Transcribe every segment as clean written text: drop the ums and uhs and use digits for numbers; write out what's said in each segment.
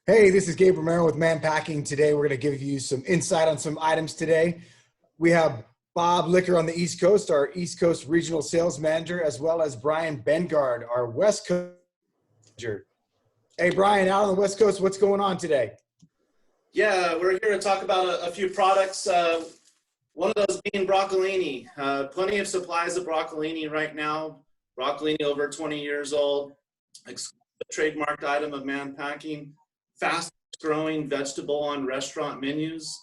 Hey, this is Gabe Romero with Mann Packing. Today, we're going to give you some insight on some items today. We have Bob Licker on the East Coast, our East Coast Regional Sales Manager, as well as Brian Bengard, our West Coast Manager. Hey, Brian, out on the West Coast, what's going on today? Yeah, we're here to talk about a few products. One of those being broccolini. Plenty of supplies of broccolini right now. Broccolini over 20 years old. Exclusive trademarked item of Mann Packing. Fastest growing vegetable on restaurant menus.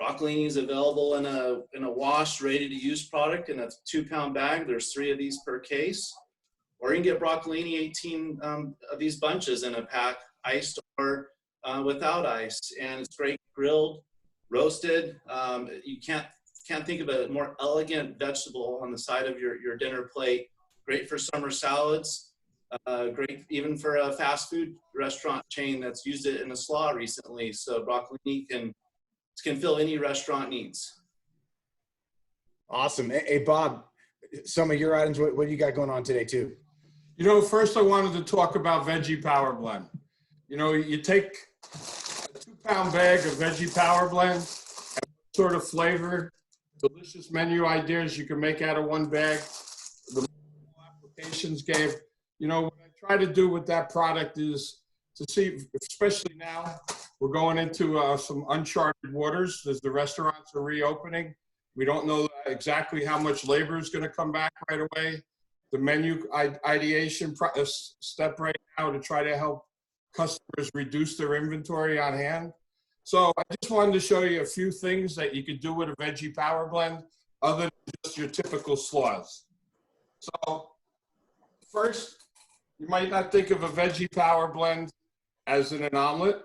Broccolini is available in a washed, ready to use product in a 2-pound bag. There's 3 of these per case. Or you can get broccolini 18 of these bunches in a pack, iced or without ice. And it's great grilled, roasted. You can't think of a more elegant vegetable on the side of your dinner plate. Great for summer salads. Great even for a fast food restaurant chain that's used it in a slaw recently. So broccolini can fill any restaurant needs. Awesome. Hey, Bob, some of your items, what do you got going on today too? You know, first I wanted to talk about Veggie Power Blend. You know, you take a 2-pound bag of Veggie Power Blend, and what sort of flavor, delicious menu ideas you can make out of one bag. The applications, Gabe. You know, what I try to do with that product is to see, especially now, we're going into some uncharted waters as the restaurants are reopening. We don't know exactly how much labor is going to come back right away. The menu ideation step right now to try to help customers reduce their inventory on hand. So I just wanted to show you a few things that you could do with a Veggie Power Blend other than just your typical slaws. So first, you might not think of a Veggie Power Blend as in an omelet,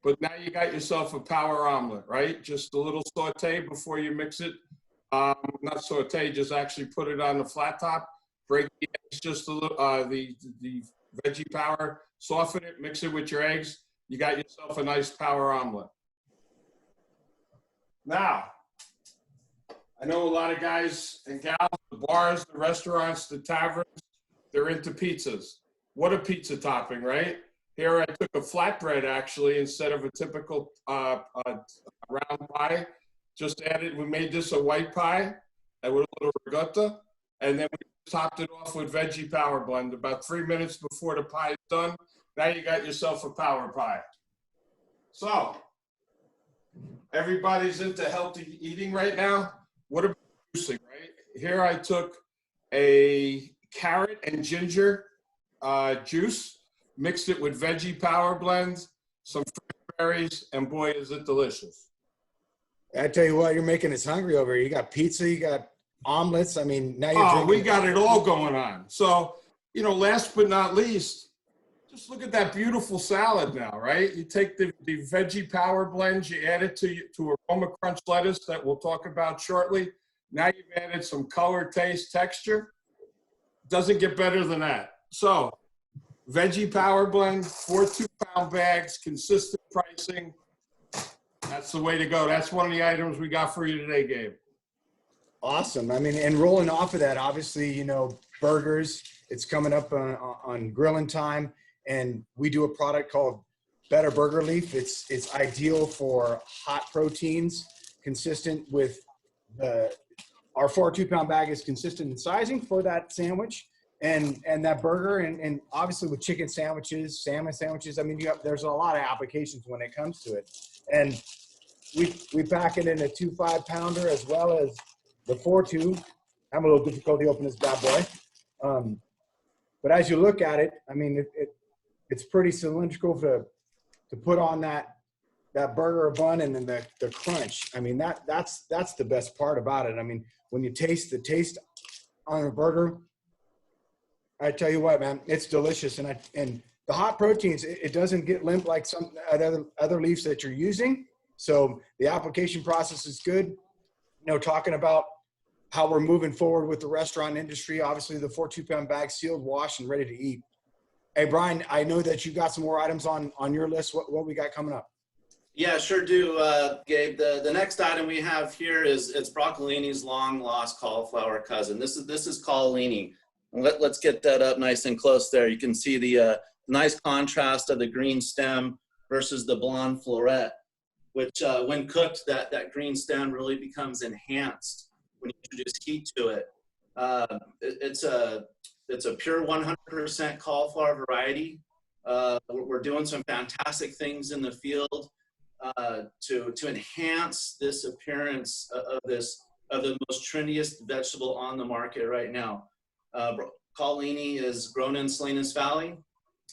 but now you got yourself a power omelet, right? Just a little saute before you mix it. Not saute, just actually put it on the flat top. Break the eggs just a little, the Veggie Power, soften it, mix it with your eggs. You got yourself a nice power omelet. Now, I know a lot of guys and gals, the bars, the restaurants, the taverns, they're into pizzas. What a pizza topping, right? Here I took a flatbread actually instead of a typical round pie. Just added, we made this a white pie and with a little ricotta, and then we topped it off with Veggie Power Blend about 3 minutes before the pie is done. Now you got yourself a power pie. So, everybody's into healthy eating right now. What about juicing, right? Here I took a carrot and ginger juice, mixed it with Veggie Power Blend, some berries, and boy, is it delicious. I tell you what, you're making us hungry over here. You got pizza, you got omelets. I mean, now you're drinking. We got it all going on. So, you know, last but not least, just look at that beautiful salad now, right? You take the Veggie Power Blend, you add it to a RomaCrunch Lettuce that we'll talk about shortly. Now you've added some color, taste, texture. Doesn't get better than that. So, Veggie Power Blend, 4 2-pound bags, consistent pricing. That's the way to go. That's one of the items we got for you today, Gabe. Awesome. I mean, and rolling off of that, obviously, you know, burgers, it's coming up on grilling time, and we do a product called Better Burger Leaf. It's ideal for hot proteins, consistent with our 4 2-pound bag is consistent in sizing for that sandwich and that burger, and obviously with chicken sandwiches, salmon sandwiches. I mean, there's a lot of applications when it comes to it. And we pack it in a 2 5-pounder as well as the 4 2. I'm a little difficulty opening this bad boy. But as you look at it, I mean, it's pretty cylindrical to put on that burger bun, and then the crunch. I mean, that's the best part about it. I mean, when you taste the taste on a burger, I tell you what, man, it's delicious. And the hot proteins, it doesn't get limp like some other leaves that you're using. So the application process is good. You know, talking about how we're moving forward with the restaurant industry, obviously the 4 2-pound bag, sealed, washed, and ready to eat. Hey, Brian, I know that you got some more items on your list. What we got coming up? Yeah, sure do, Gabe. The next item we have here it's Broccolini's long lost cauliflower cousin. This is Caulilini. Let's get that up nice and close there. You can see the nice contrast of the green stem versus the blonde floret, which when cooked, that green stem really becomes enhanced when you introduce heat to it. It's a pure 100% cauliflower variety. We're doing some fantastic things in the field to enhance this appearance of the most trendiest vegetable on the market right now. Caulilini is grown in Salinas Valley.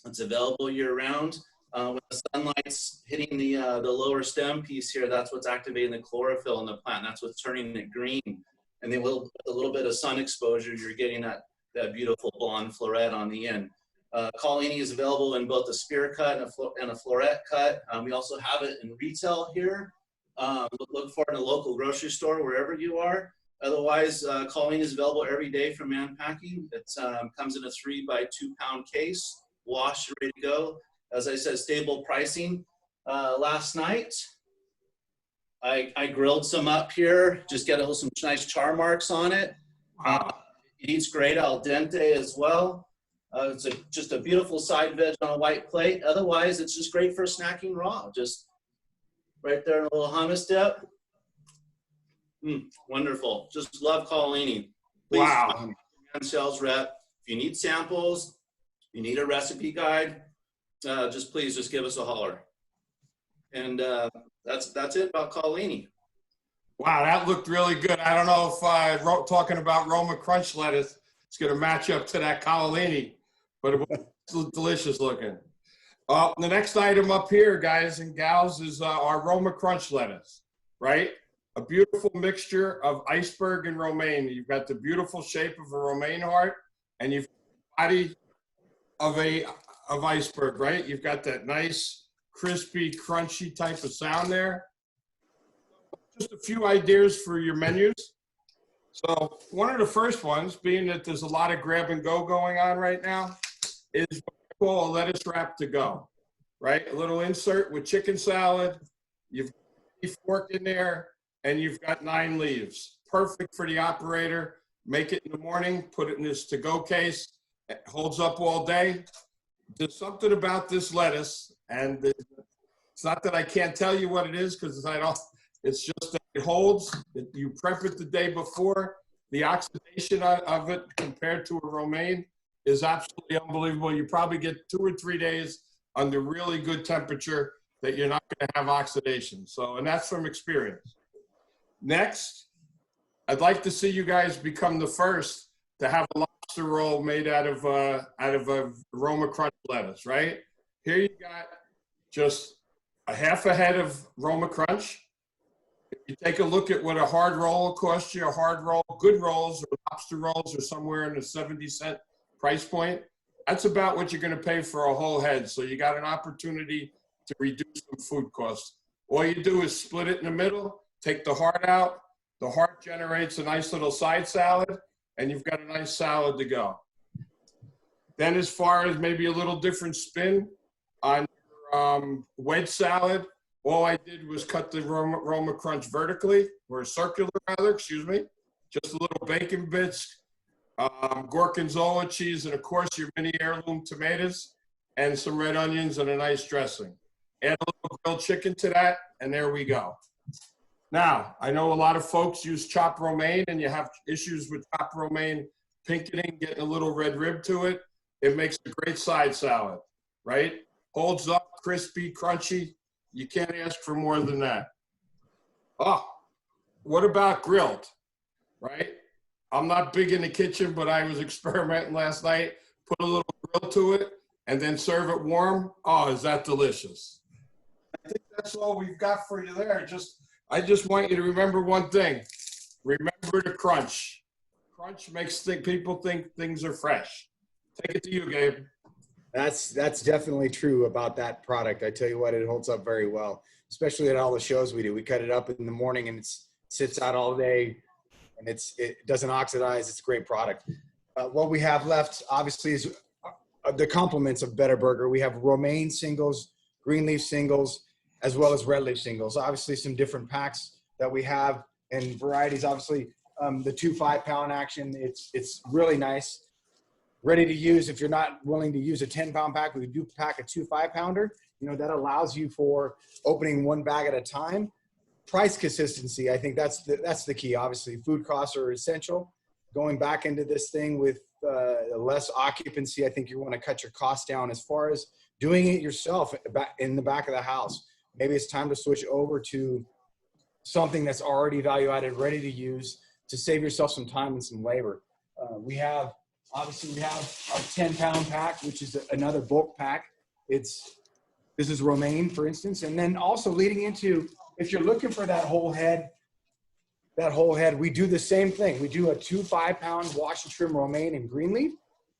It's available year-round. When the sunlight's hitting the lower stem piece here, that's what's activating the chlorophyll in the plant. That's what's turning it green. And then with a little bit of sun exposure, you're getting that beautiful blonde floret on the end. Caulilini is available in both a spear cut and a floret cut. We also have it in retail here. Look for it in a local grocery store, wherever you are. Otherwise, Caulilini is available every day from Mann Packing. It comes in a 3 by 2 pound case, washed, ready to go. As I said, stable pricing. Last night, I grilled some up here, just get some nice char marks on it. It eats great al dente as well. It's just a beautiful side veg on a white plate. Otherwise, it's just great for snacking raw. Just right there in a little hummus dip. Wonderful. Just love Caulilini. Please, Wow. sales rep. If you need samples, you need a recipe guide, please give us a holler. And that's it about Caulilini. Wow, that looked really good. I don't know if talking about RomaCrunch Lettuce, it's going to match up to that Caulilini, but it was delicious looking. The next item up here, guys and gals, is our RomaCrunch Lettuce, right? A beautiful mixture of iceberg and romaine. You've got the beautiful shape of a romaine heart, and you've got the body of iceberg, right? You've got that nice, crispy, crunchy type of sound there. Just a few ideas for your menus. So one of the first ones, being that there's a lot of grab and go going on right now, is what we call a lettuce wrap to go, right? A little insert with chicken salad. You've got a fork in there, and you've got 9 leaves. Perfect for the operator. Make it in the morning, put it in this to-go case. It holds up all day. There's something about this lettuce, and it's not that I can't tell you what it is, because I don't. It's just that it holds. You prep it the day before. The oxidation of it compared to a romaine is absolutely unbelievable. You probably get 2 or 3 days under really good temperature that you're not going to have oxidation. So, and that's from experience. Next, I'd like to see you guys become the first to have a lobster roll made out of a RomaCrunch lettuce, right? Here you got just a half a head of RomaCrunch. If you take a look at what a hard roll will cost you, a hard roll, good rolls or lobster rolls are somewhere in the 70-cent price point. That's about what you're going to pay for a whole head. So you got an opportunity to reduce some food costs. All you do is split it in the middle, take the heart out. The heart generates a nice little side salad, and you've got a nice salad to go. Then as far as maybe a little different spin on your wedge salad, all I did was cut the RomaCrunch vertically, or circular rather, excuse me. Just a little bacon bits, gorgonzola cheese, and of course your mini heirloom tomatoes, and some red onions and a nice dressing. Add a little grilled chicken to that, and there we go. Now, I know a lot of folks use chopped romaine, and you have issues with chopped romaine pinketing, getting a little red rib to it. It makes a great side salad, right? Holds up, crispy, crunchy. You can't ask for more than that. Oh, what about grilled, right? I'm not big in the kitchen, but I was experimenting last night. Put a little grill to it and then serve it warm. Oh, is that delicious? I think that's all we've got for you there. I just want you to remember one thing. Remember the crunch. Crunch makes people think things are fresh. Take it to you, Gabe. That's definitely true about that product. I tell you what, it holds up very well, especially at all the shows we do. We cut it up in the morning and it sits out all day, and it doesn't oxidize. It's a great product. What we have left, obviously, is the complements of Better Burger. We have romaine singles, green leaf singles, as well as red leaf singles. Obviously, some different packs that we have and varieties. Obviously, the 2 5-pound action, it's really nice. ready to use. If you're not willing to use a 10-pound pack, we do pack a 2 5-pounder. You know, that allows you for opening one bag at a time. Price consistency, I think that's the key. Obviously, food costs are essential. Going back into this thing with less occupancy, I think you want to cut your costs down. As far as doing it yourself in the back of the house, maybe it's time to switch over to something that's already value added, ready to use, to save yourself some time and some labor. We have our 10-pound pack, which is another bulk pack. This is romaine, for instance. And then also leading into, if you're looking for that whole head, we do the same thing. We do a 2 5-pound wash and trim romaine and greenleaf.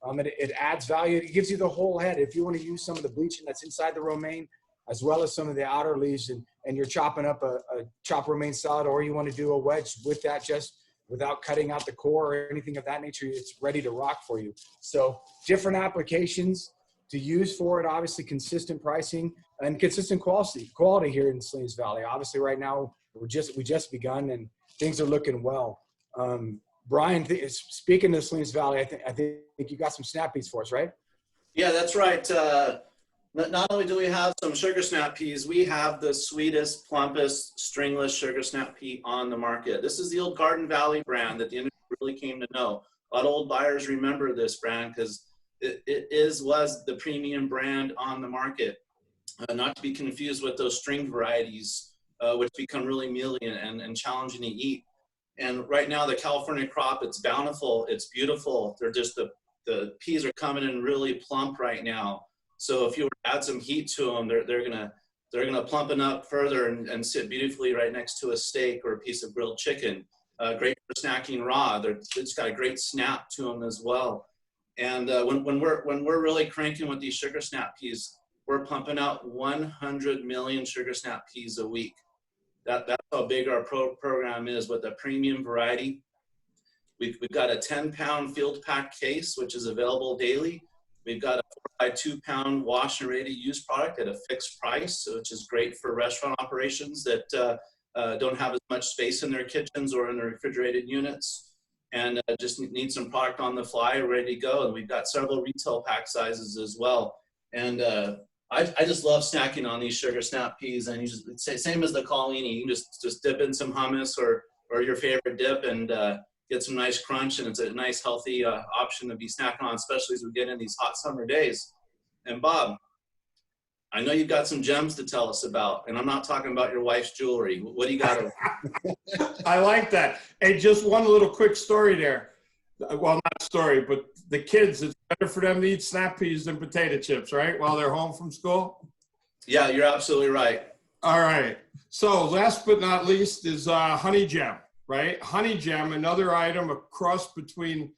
It adds value. It gives you the whole head. If you want to use some of the bleaching that's inside the romaine, as well as some of the outer leaves, and you're chopping up a chopped romaine salad, or you want to do a wedge with that just without cutting out the core or anything of that nature, it's ready to rock for you. So different applications to use for it. Obviously, consistent pricing and consistent quality here in Salinas Valley. Obviously, right now we just begun and things are looking well. Brian, speaking of Salinas Valley, I think you got some snap peas for us, right? Yeah, that's right. Not only do we have some sugar snap peas, we have the sweetest, plumpest, stringless sugar snap pea on the market. This is the old Garden Valley brand that the industry really came to know. A lot of old buyers remember this brand because it was the premium brand on the market. Not to be confused with those string varieties, which become really mealy and challenging to eat. And right now, the California crop, it's bountiful, it's beautiful. They're just, the peas are coming in really plump right now. So if you were to add some heat to them, they're gonna plumpen up further and sit beautifully right next to a steak or a piece of grilled chicken. Great for snacking raw. It's got a great snap to them as well. And when we're really cranking with these sugar snap peas, we're pumping out 100 million sugar snap peas a week. That's how big our program is with a premium variety. We've got a 10-pound field pack case, which is available daily. We've got a 4 by 2 pound wash and ready to use product at a fixed price, which is great for restaurant operations that don't have as much space in their kitchens or in their refrigerated units, and just need some product on the fly ready to go. And we've got several retail pack sizes as well. And I just love snacking on these sugar snap peas, and you just same as the Caulilini. You can just dip in some hummus or your favorite dip and get some nice crunch, and it's a nice healthy option to be snacking on, especially as we get in these hot summer days. And Bob, I know you've got some gems to tell us about, and I'm not talking about your wife's jewelry. What do you got? I like that. Hey, just one little quick story there. Well, not story, but the kids, it's better for them to eat snap peas than potato chips, right? While they're home from school? Yeah, you're absolutely right. All right. So last but not least is honey gem, right? Honey gem, another item, a cross between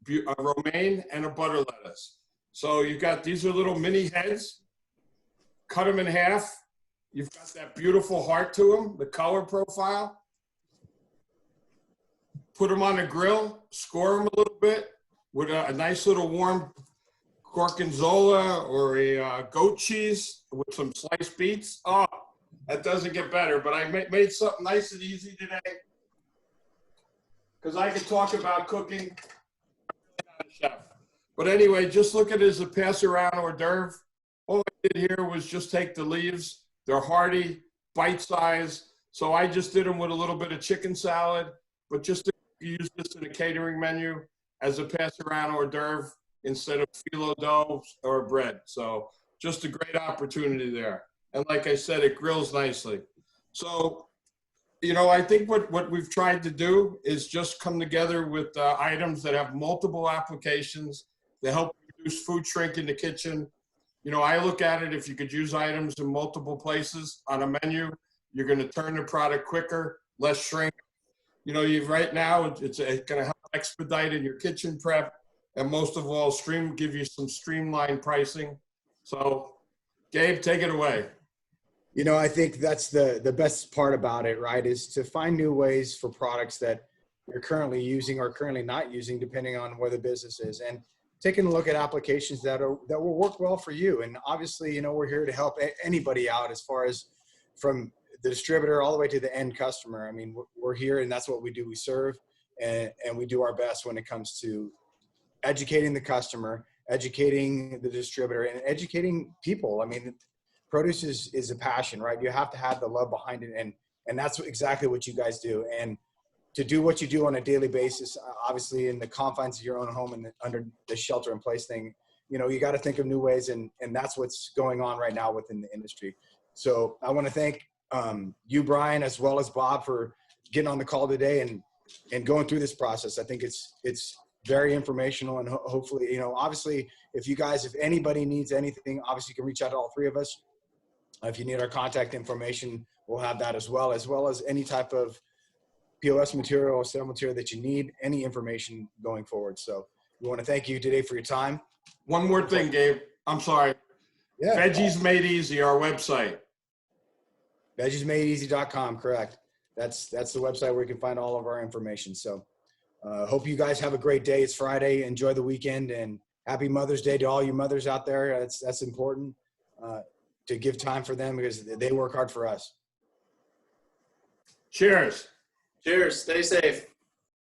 a romaine and a butter lettuce. So you've got, these are little mini heads, cut them in half. You've got that beautiful heart to them, the color profile. Put them on the grill, score them a little bit with a nice little warm gorgonzola or a goat cheese with some sliced beets. Oh, that doesn't get better, but I made something nice and easy today because I could talk about cooking. I'm not a chef. But anyway, just look at it as a pass around hors d'oeuvre. All I did here was just take the leaves. They're hearty, bite size. So I just did them with a little bit of chicken salad, but just to use this in a catering menu as a pass around hors d'oeuvre instead of phyllo dough or bread. So just a great opportunity there. And like I said, it grills nicely. So, you know, I think what we've tried to do is just come together with items that have multiple applications that help reduce food shrink in the kitchen. You know, I look at it, if you could use items in multiple places on a menu, you're going to turn the product quicker, less shrink. You know, right now, it's going to help expedite in your kitchen prep, and most of all, give you some streamlined pricing. So, Gabe, take it away. You know, I think that's the best part about it, right, is to find new ways for products that you're currently using or currently not using, depending on where the business is, and taking a look at applications that will work well for you. And obviously, you know, we're here to help anybody out as far as from the distributor all the way to the end customer. I mean, we're here and that's what we do. We serve and we do our best when it comes to educating the customer, educating the distributor, and educating people. I mean, produce is a passion, right? You have to have the love behind it, and that's exactly what you guys do. And to do what you do on a daily basis, obviously in the confines of your own home and under the shelter in place thing, you know, you got to think of new ways, and that's what's going on right now within the industry. So I want to thank you, Brian, as well as Bob, for getting on the call today and going through this process. I think it's very informational, and hopefully, you know, obviously, if anybody needs anything, obviously you can reach out to all three of us. If you need our contact information, we'll have that as well as any type of POS material or sale material that you need, any information going forward. So we want to thank you today for your time. One more thing, Gabe. I'm sorry. Yeah. Veggies Made Easy, our website. Veggiesmadeeasy.com, correct. That's the website where you can find all of our information. So hope you guys have a great day. It's Friday. Enjoy the weekend, and happy Mother's Day to all you mothers out there. That's important to give time for them, because they work hard for us. Cheers. Cheers. Stay safe.